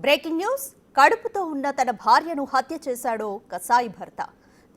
Breaking news. కడుపుతో ఉన్న తన భార్యను హత్య చేశాడో కసాయి భర్త.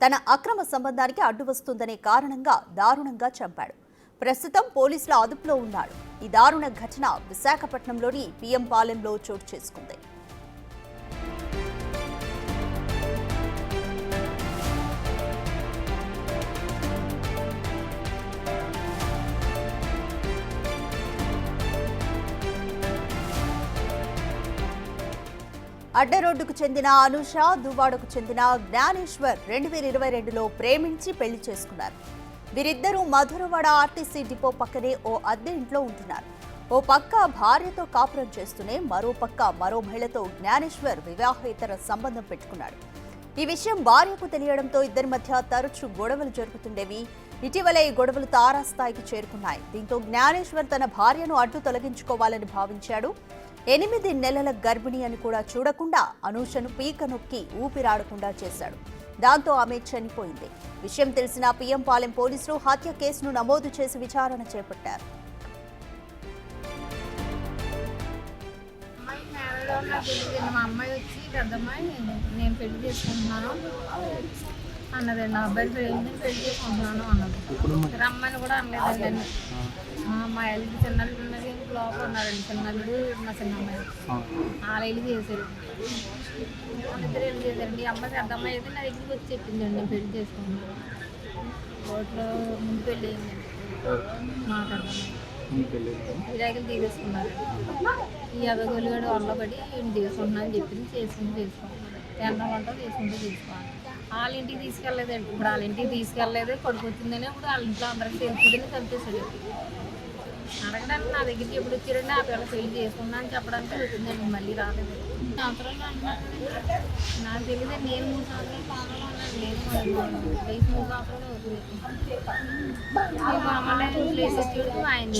తన అక్రమ సంబంధానికి అడ్డు వస్తుందనే కారణంగా దారుణంగా చంపాడు. ప్రస్తుతం పోలీసుల అదుపులో ఉన్నాడు. ఈ దారుణ ఘటన విశాఖపట్నంలోని పిఎం పాలెంలో చోటు చేసుకుంది. అడ్డరోడ్డుకు చెందిన అనూష, దువ్వాడకు చెందిన జ్ఞానేశ్వర్ 2022లో ప్రేమించి పెళ్లి చేసుకున్నారు. వీరిద్దరూ మధురవాడ ఆర్టీసీ డిపో పక్కనే ఓ అద్దె ఇంట్లో ఉంటున్నారు. ఓ పక్క భార్యతో కాపురం చేస్తూనే మరో పక్క మరో మహిళతో జ్ఞానేశ్వర్ వివాహేతర సంబంధం పెట్టుకున్నాడు. ఈ విషయం భార్యకు తెలియడంతో ఇద్దరి మధ్య తరచూ గొడవలు జరుగుతుండేవి. ఇటీవలే ఈ గొడవలు తారాస్థాయికి చేరుకున్నాయి. దీంతో జ్ఞానేశ్వర్ తన భార్యను అడ్డు తొలగించుకోవాలని భావించాడు. 8 నెలల గర్భిణి అని కూడా చూడకుండా అనూషను పీక నొక్కి ఊపిరాడకుండా చేశాడు. దాంతో ఆమె చనిపోయింది. విషయం తెలిసిన పిఎం పాలెం పోలీసులు హత్య కేసును నమోదు చేసి విచారణ చేపట్టారు. మా అమ్మాయి వచ్చి పెద్దమ్మాయి నేను పెళ్లి చేసుకుంటున్నాను అన్నదండి. అబ్బాయి పెళ్లి చేసుకుంటున్నాను అన్నది. రమ్మని కూడా అనలేదండి. మా ఎల్లుడి చిన్నల్లుడు ఉన్నది లోపల ఉన్నారండి. చిన్నల్లుడు మా చిన్న అమ్మాయి వాళ్ళ ఇల్లు చేశారు. వాళ్ళిద్దరు ఇల్లు చేశారండి. ఈ అమ్మాయి పెద్ద అమ్మాయి అయితే నా దగ్గరికి వచ్చి చెప్పిందండి నేను పెళ్లి చేసుకుంటున్నాను. కోర్టులో ముందు పెళ్ళి అయిందండి. మా పెద్దమ్మాయి విడాకులు తీసేసుకున్నారు. ఈ అదగోలుగాడు వల్ల పడి తీసుకుంటున్నా అని చెప్పింది. చేసుకోవాలి తినడం తీసుకోవాలి. వాళ్ళ ఇంటికి తీసుకెళ్ళలేదండి. ఇప్పుడు వాళ్ళ ఇంటికి తీసుకెళ్ళలేదు. కొడుకు వచ్చిందని ఇప్పుడు వాళ్ళ ఇంట్లో అందరికి తెలుస్తుందని చంపేశాడు. అడగడానికి నా దగ్గరికి ఎప్పుడు వచ్చారండి. ఆ పిల్లలు పెళ్లి చేసుకున్నా అని చెప్పడానికి వచ్చిందండి. మళ్ళీ రాలేదు. సంవత్సరాలు అంటున్నాను. నాకు తెలియదు. నేను 3 సంవత్సరాలు పాలలో ఉన్నాను. నేను 3 సంవత్సరాలు అవుతుంది. ఆయన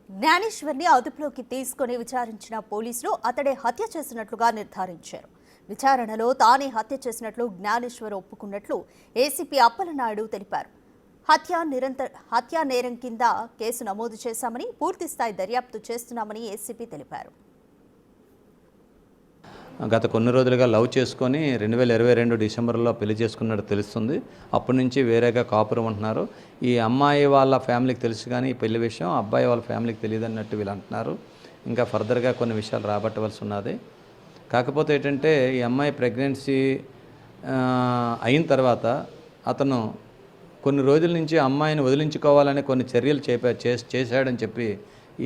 జ్ఞానేశ్వర్ని అదుపులోకి తీసుకుని విచారించిన పోలీసులు అతడే హత్య చేసినట్లుగా నిర్ధారించారు. విచారణలో తానే హత్య చేసినట్లు జ్ఞానేశ్వర్ ఒప్పుకున్నట్లు ఏసీపీ అప్పలనాయుడు తెలిపారు. హత్యా నేరం కింద కేసు నమోదు చేశామని, పూర్తిస్థాయి దర్యాప్తు చేస్తున్నామని ఏసీపీ తెలిపారు. గత కొన్ని రోజులుగా లవ్ చేసుకొని 2022 డిసెంబర్లో పెళ్లి చేసుకున్నట్టు తెలుస్తుంది. అప్పటి నుంచి వేరేగా కాపురం ఉంటున్నారు. ఈ అమ్మాయి వాళ్ళ ఫ్యామిలీకి తెలుసు కానీ ఈ పెళ్లి విషయం అబ్బాయి వాళ్ళ ఫ్యామిలీకి తెలియదు అన్నట్టు వీళ్ళు అంటున్నారు. ఇంకా ఫర్దర్గా కొన్ని విషయాలు రాబట్టవలసి ఉన్నది. కాకపోతే ఏంటంటే ఈ అమ్మాయి ప్రెగ్నెన్సీ అయిన తర్వాత అతను కొన్ని రోజుల నుంచి అమ్మాయిని వదిలించుకోవాలని కొన్ని చర్యలు చేశాడని చెప్పి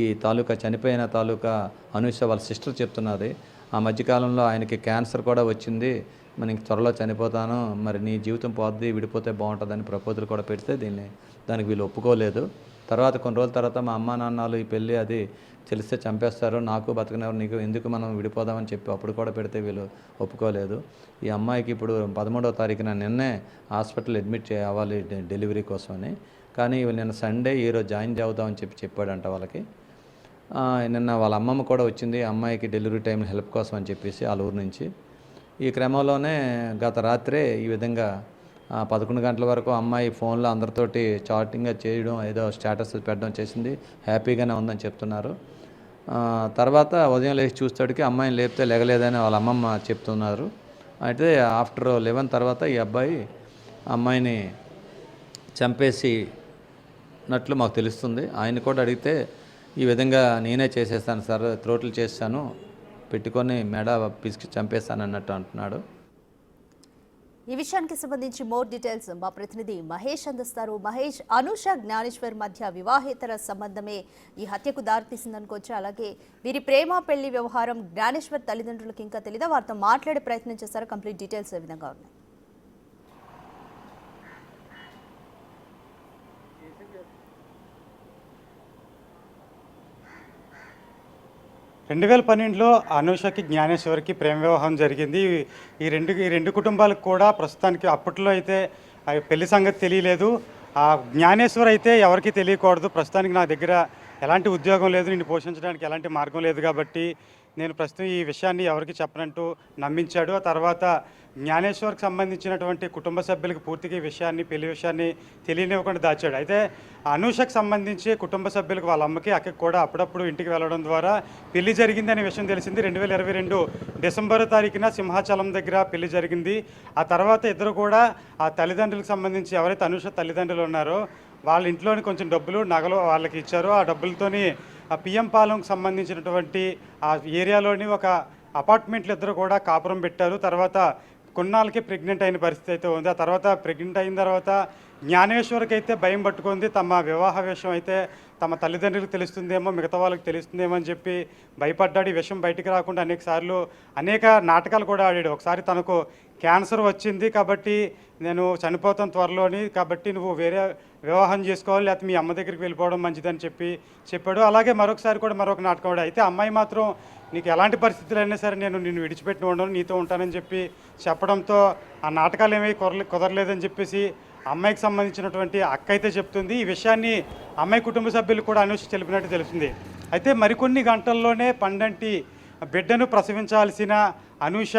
ఈ తాలూకా చనిపోయిన తాలూకా అనూష వాళ్ళ సిస్టర్ చెప్తున్నది. ఆ మధ్యకాలంలో ఆయనకి క్యాన్సర్ కూడా వచ్చింది, మనకి త్వరలో చనిపోతాను, మరి నీ జీవితం పోద్ది, విడిపోతే బాగుంటుందని ప్రపోజల్ కూడా పెడితే దానికి వీళ్ళు ఒప్పుకోలేదు. తర్వాత కొన్ని రోజుల తర్వాత మా అమ్మా నాన్నలు ఈ పెళ్ళి అది తెలిస్తే చంపేస్తారు, నాకు బతకనేవారు, నీకు ఎందుకు మనం విడిపోదామని చెప్పి అప్పుడు కూడా పెడితే వీళ్ళు ఒప్పుకోలేదు. ఈ అమ్మాయికి ఇప్పుడు 13వ తారీఖున నిన్నే హాస్పిటల్ అడ్మిట్ అవ్వాలి డెలివరీ కోసమని. కానీ నిన్న సండే ఈరోజు జాయిన్ అవుదామని చెప్పాడంట వాళ్ళకి. నిన్న వాళ్ళ అమ్మమ్మ కూడా వచ్చింది అమ్మాయికి డెలివరీ టైం హెల్ప్ కోసం అని చెప్పేసి వాళ్ళ ఊరు నుంచి. ఈ క్రమంలోనే గత రాత్రే ఈ విధంగా 11 గంటల వరకు అమ్మాయి ఫోన్లో అందరితోటి చాటింగ్ చేయడం, ఏదో స్టేటస్ పెట్టడం చేసింది. హ్యాపీగానే ఉందని చెప్తున్నారు. తర్వాత ఉదయం లేచి చూస్తాడికి అమ్మాయిని లేపితే లేగలేదని వాళ్ళ అమ్మమ్మ చెప్తున్నారు. అయితే ఆఫ్టర్ 11 తర్వాత ఈ అబ్బాయి అమ్మాయిని చంపేసినట్లు మాకు తెలుస్తుంది. ఆయన కూడా అడిగితే ఈ విధంగా నేనే చేసేస్తాను సార్, త్రోట్లు చేస్తాను, పెట్టుకొని మెడ పిసికి చంపేస్తాను అన్నట్టు అంటున్నాడు. ఈ విషయానికి సంబంధించి మోర్ డీటెయిల్స్ మా ప్రతినిధి మహేష్ అందిస్తారు. మహేష్, అనూష జ్ఞానేశ్వర్ మధ్య వివాహేతర సంబంధమే ఈ హత్యకు దారితీసిందనుకోవచ్చు. అలాగే వీరి ప్రేమ పెళ్లి వ్యవహారం జ్ఞానేశ్వర్ తల్లిదండ్రులకు ఇంకా తెలీదా? వారితో మాట్లాడే ప్రయత్నం చేశారు. కంప్లీట్ డీటెయిల్స్ ఏ విధంగా ఉన్నాయి? 2012లో అనూషకి జ్ఞానేశ్వర్కి ప్రేమ వివాహం జరిగింది. ఈ రెండు కుటుంబాలకు కూడా ప్రస్తుతానికి అప్పట్లో అయితే పెళ్లి సంగతి తెలియలేదు. జ్ఞానేశ్వర్ అయితే ఎవరికి తెలియకూడదు, ప్రస్తుతానికి నా దగ్గర ఎలాంటి ఉద్యోగం లేదు, నిన్ను పోషించడానికి ఎలాంటి మార్గం లేదు కాబట్టి నేను ప్రస్తుతం ఈ విషయాన్ని ఎవరికి చెప్పనంటూ నమ్మించాడు. ఆ తర్వాత జ్ఞానేశ్వర్కి సంబంధించినటువంటి కుటుంబ సభ్యులకు పూర్తిగా ఈ విషయాన్ని, పెళ్లి విషయాన్ని తెలియనివ్వకుండా దాచాడు. అయితే అనూషకు సంబంధించి కుటుంబ సభ్యులకు, వాళ్ళ అమ్మకి, అక్కకి కూడా అప్పుడప్పుడు ఇంటికి వెళ్ళడం ద్వారా పెళ్లి జరిగిందనే విషయం తెలిసింది. 2022 డిసెంబర్ తారీఖున సింహాచలం దగ్గర పెళ్లి జరిగింది. ఆ తర్వాత ఇద్దరు కూడా ఆ తల్లిదండ్రులకు సంబంధించి, ఎవరైతే అనూష తల్లిదండ్రులు ఉన్నారో వాళ్ళ ఇంట్లోని కొంచెం డబ్బులు, నగలు వాళ్ళకి ఇచ్చారు. ఆ డబ్బులతోని ఆ పిఎం పాలెంకు సంబంధించినటువంటి ఆ ఏరియాలోని ఒక అపార్ట్మెంట్లు ఇద్దరు కూడా కాపురం పెట్టారు. తర్వాత కొన్నాళ్ళకి ప్రెగ్నెంట్ అయిన పరిస్థితి అయితే ఉంది. ఆ తర్వాత ప్రెగ్నెంట్ అయిన తర్వాత జ్ఞానేశ్వర్కి అయితే భయం పట్టుకుంది. తమ వివాహ విషయం అయితే తమ తల్లిదండ్రులకు తెలుస్తుందేమో, మిగతా వాళ్ళకి తెలుస్తుందేమో అని చెప్పి భయపడ్డాడు. ఈ విషయం బయటికి రాకుండా అనేక నాటకాలు కూడా ఆడాడు. ఒకసారి తనకు క్యాన్సర్ వచ్చింది కాబట్టి నేను చనిపోతాను త్వరలోని, కాబట్టి నువ్వు వేరే వివాహం చేసుకోవాలి, లేకపోతే మీ అమ్మ దగ్గరికి వెళ్ళిపోవడం మంచిదని చెప్పాడు. అలాగే మరొకసారి కూడా మరొక నాటకం ఆడాడు. అయితే అమ్మాయి మాత్రం నీకు ఎలాంటి పరిస్థితులైనా సరే నేను నిన్ను విడిచిపెట్టి ఉండను, నీతో ఉంటానని చెప్పడంతో ఆ నాటకాలు ఏమీ కుదరలేదని చెప్పేసి అమ్మాయికి సంబంధించినటువంటి అక్క అయితే చెప్తుంది. ఈ విషయాన్ని అమ్మాయి కుటుంబ సభ్యులు కూడా అనూష తెలిపినట్టు తెలుస్తుంది. అయితే మరికొన్ని గంటల్లోనే పండంటి బిడ్డను ప్రసవించాల్సిన అనూష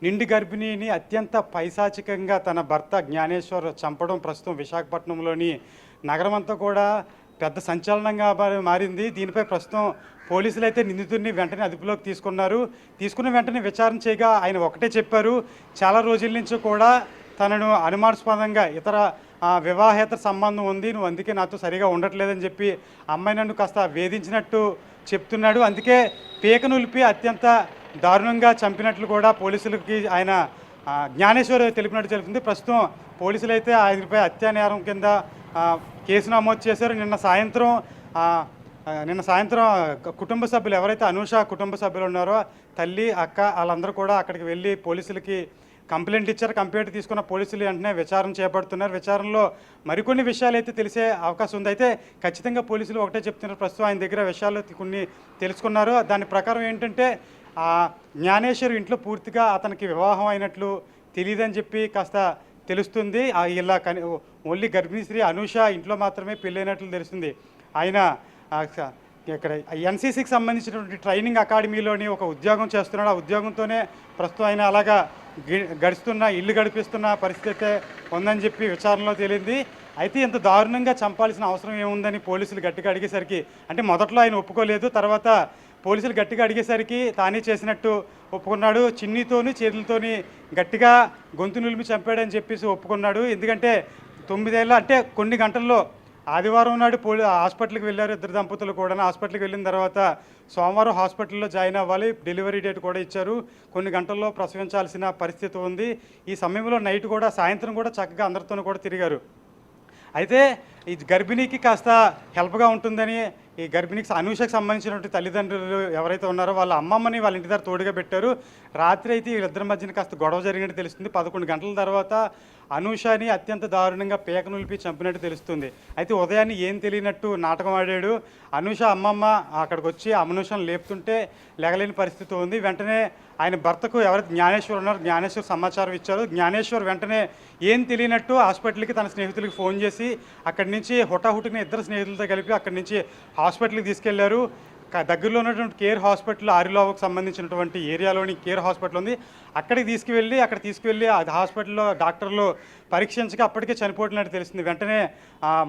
నిండు గర్భిణిని అత్యంత పైశాచికంగా తన భర్త జ్ఞానేశ్వర్ చంపడం ప్రస్తుతం విశాఖపట్నంలోని నగరం అంతా కూడా పెద్ద సంచలనంగా మారింది. దీనిపై ప్రస్తుతం పోలీసులు అయితే నిందితుడిని వెంటనే అదుపులోకి తీసుకున్న వెంటనే విచారణ చేయగా ఆయన ఒకటే చెప్పారు, చాలా రోజుల నుంచి కూడా తనను అనుమానాస్పదంగా ఇతర వివాహేతర సంబంధం ఉంది, నువ్వు అందుకే నాతో సరిగా ఉండట్లేదని చెప్పి అమ్మాయి నన్ను కాస్త వేధించినట్టు చెప్తున్నాడు. అందుకే పీక నులిపి అత్యంత దారుణంగా చంపినట్లు కూడా పోలీసులకి ఆయన జ్ఞానేశ్వర్ తెలిపినట్టు తెలుస్తుంది. ప్రస్తుతం పోలీసులు అయితే ఆయనపై హత్యా నేరం కింద కేసు నమోదు చేశారు. నిన్న సాయంత్రం కుటుంబ సభ్యులు, ఎవరైతే అనూష కుటుంబ సభ్యులు ఉన్నారో తల్లి, అక్క, వాళ్ళందరూ కూడా అక్కడికి వెళ్ళి పోలీసులకి కంప్లైంట్ ఇచ్చారు. కంప్లైంట్ తీసుకున్న పోలీసులు వెంటనే విచారణ చేపడుతున్నారు. విచారణలో మరికొన్ని విషయాలు అయితే తెలిసే అవకాశం ఉంది. అయితే ఖచ్చితంగా పోలీసులు ఒకటే చెప్తున్నారు, ప్రస్తుతం ఆయన దగ్గర విషయాలు కొన్ని తెలుసుకున్నారు. దాని ప్రకారం ఏంటంటే జ్ఞానేశ్వర్ ఇంట్లో పూర్తిగా అతనికి వివాహం అయినట్లు తెలియదని చెప్పి కాస్త తెలుస్తుంది. ఇలా ఓన్లీ గర్భిణీ స్త్రీ అనూష ఇంట్లో మాత్రమే పెళ్ళైనట్లు తెలుస్తుంది. ఆయన ఇక్కడ ఎన్సీసీకి సంబంధించినటువంటి ట్రైనింగ్ అకాడమీలోని ఒక ఉద్యోగం చేస్తున్నాడు. ఆ ఉద్యోగంతోనే ప్రస్తుతం ఆయన అలాగా ఇల్లు గడిపిస్తున్న పరిస్థితి ఉందని చెప్పి విచారణలో తేలింది. అయితే ఇంత దారుణంగా చంపాల్సిన అవసరం ఏముందని పోలీసులు గట్టిగా అడిగేసరికి, అంటే మొదట్లో ఆయన ఒప్పుకోలేదు, తర్వాత పోలీసులు గట్టిగా అడిగేసరికి తానే చేసినట్టు ఒప్పుకున్నాడు. చిన్నితోని చేతులతోని గట్టిగా గొంతు నిలిపి చంపాడని చెప్పేసి ఒప్పుకున్నాడు. ఎందుకంటే 9 ఏళ్ళ, అంటే కొన్ని గంటల్లో ఆదివారం నాడు హాస్పిటల్కి వెళ్ళారు ఇద్దరు దంపతులు కూడా. హాస్పిటల్కి వెళ్ళిన తర్వాత సోమవారం హాస్పిటల్లో జాయిన్ అవ్వాలి, డెలివరీ డేట్ కూడా ఇచ్చారు. కొన్ని గంటల్లో ప్రసవించాల్సిన పరిస్థితి ఉంది. ఈ సమయంలో నైట్ కూడా, సాయంత్రం కూడా చక్కగా అందరితోనూ కూడా తిరిగారు. అయితే ఈ గర్భిణీకి కాస్త హెల్ప్గా ఉంటుందని ఈ గర్భిణీకి అనూషకు సంబంధించినటువంటి తల్లిదండ్రులు ఎవరైతే ఉన్నారో వాళ్ళ అమ్మమ్మని వాళ్ళ ఇంటి దగ్గర తోడుగా పెట్టారు. రాత్రి అయితే వీళ్ళిద్దరి మధ్యన కాస్త గొడవ జరిగినట్టు తెలుస్తుంది. 11 గంటల తర్వాత అనూషని అత్యంత దారుణంగా పేక నులిపి చంపినట్టు తెలుస్తుంది. అయితే ఉదయాన్నే ఏం తెలియనట్టు నాటకం ఆడాడు. అనూష అమ్మమ్మ అక్కడికి వచ్చి అనూషను లేపుతుంటే లేగలేని పరిస్థితి ఉంది. వెంటనే ఆయన భర్తకు ఎవరైతే జ్ఞానేశ్వర్ ఉన్నారో జ్ఞానేశ్వర్ సమాచారం ఇచ్చారు. జ్ఞానేశ్వర్ వెంటనే ఏం తెలియనట్టు హాస్పిటల్కి తన స్నేహితులకి ఫోన్ చేసి అక్కడి నుంచి హుటాహుటిని ఇద్దరు స్నేహితులతో కలిపి అక్కడి నుంచి హాస్పిటల్కి తీసుకెళ్లారు. దగ్గరలో ఉన్నటువంటి కేర్ హాస్పిటల్, ఆరిలోకి సంబంధించినటువంటి ఏరియాలోని కేర్ హాస్పిటల్ ఉంది. అక్కడికి తీసుకువెళ్ళి ఆ హాస్పిటల్లో డాక్టర్లు పరీక్షించగా అప్పటికే చనిపోతున్నట్టు తెలిసింది. వెంటనే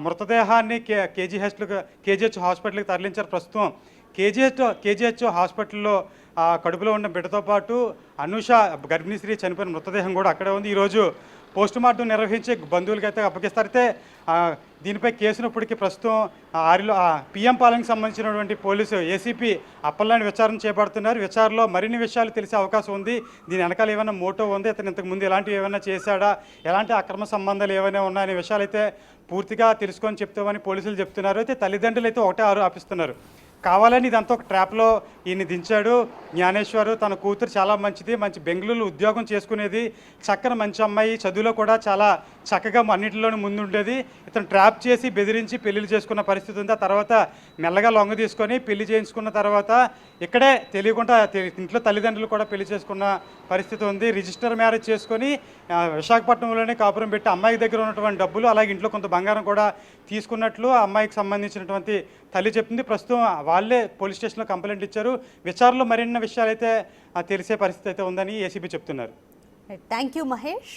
మృతదేహాన్ని కేజీహెచ్ హాస్పిటల్కి తరలించారు. ప్రస్తుతం కేజీహెచ్ హాస్పిటల్లో కడుపులో ఉన్న బిడ్డతో పాటు అనూష గర్భిణీ స్త్రీ చనిపోయిన మృతదేహం కూడా అక్కడే ఉంది. ఈరోజు పోస్ట్ మార్టం నిర్వహించి బంధువులకి అయితే అప్పగిస్తారు. అయితే దీనిపై కేసునప్పటికీ ప్రస్తుతం పిఎం పాలెంకి సంబంధించినటువంటి పోలీసు ఏసీపీ అప్పలనాయుడు విచారణ చేపడుతున్నారు. విచారణలో మరిన్ని విషయాలు తెలిసే అవకాశం ఉంది. దీని వెనకాల ఏమైనా మోటో ఉంది, అతను ఇంతకుముందు ఎలాంటివి ఏమైనా చేశాడా, ఎలాంటి అక్రమ సంబంధాలు ఏమైనా ఉన్నాయనే విషయాలు అయితే పూర్తిగా తెలుసుకొని చెప్తామని పోలీసులు చెప్తున్నారు. అయితే తల్లిదండ్రులు అయితే ఒకటే ఆరోపిస్తున్నారు, కావాలని ఇదంతా ఒక ట్రాప్లో ఈయన దించాడు జ్ఞానేశ్వర్. తన కూతురు చాలా మంచి బెంగళూరులో ఉద్యోగం చేసుకునేది, చక్కని మంచి అమ్మాయి, చదువులో కూడా చాలా చక్కగా అన్నింటిలోనూ ముందుండేది. ఇతను ట్రాప్ చేసి బెదిరించి పెళ్లిళ్ళు చేసుకున్న పరిస్థితి ఉంది. ఆ తర్వాత మెల్లగా లొంగ తీసుకొని పెళ్లి చేయించుకున్న తర్వాత ఇక్కడే తెలియకుండా ఇంట్లో తల్లిదండ్రులు కూడా పెళ్లి చేసుకున్న పరిస్థితి ఉంది. రిజిస్టర్ మ్యారేజ్ చేసుకొని విశాఖపట్నంలోనే కాపురం పెట్టి అమ్మాయి దగ్గర ఉన్నటువంటి డబ్బులు, అలాగే ఇంట్లో కొంత బంగారం కూడా తీసుకున్నట్లు ఆ అమ్మాయికి సంబంధించినటువంటి తల్లి చెప్తుంది. ప్రస్తుతం వాళ్ళే పోలీస్ స్టేషన్లో కంప్లైంట్ ఇచ్చారు. విచారణలో మరిన్ని విషయాలు అయితే తెలిసే పరిస్థితి అయితే ఉందని ఏసీబీ చెప్తున్నారు. Thank you Mahesh.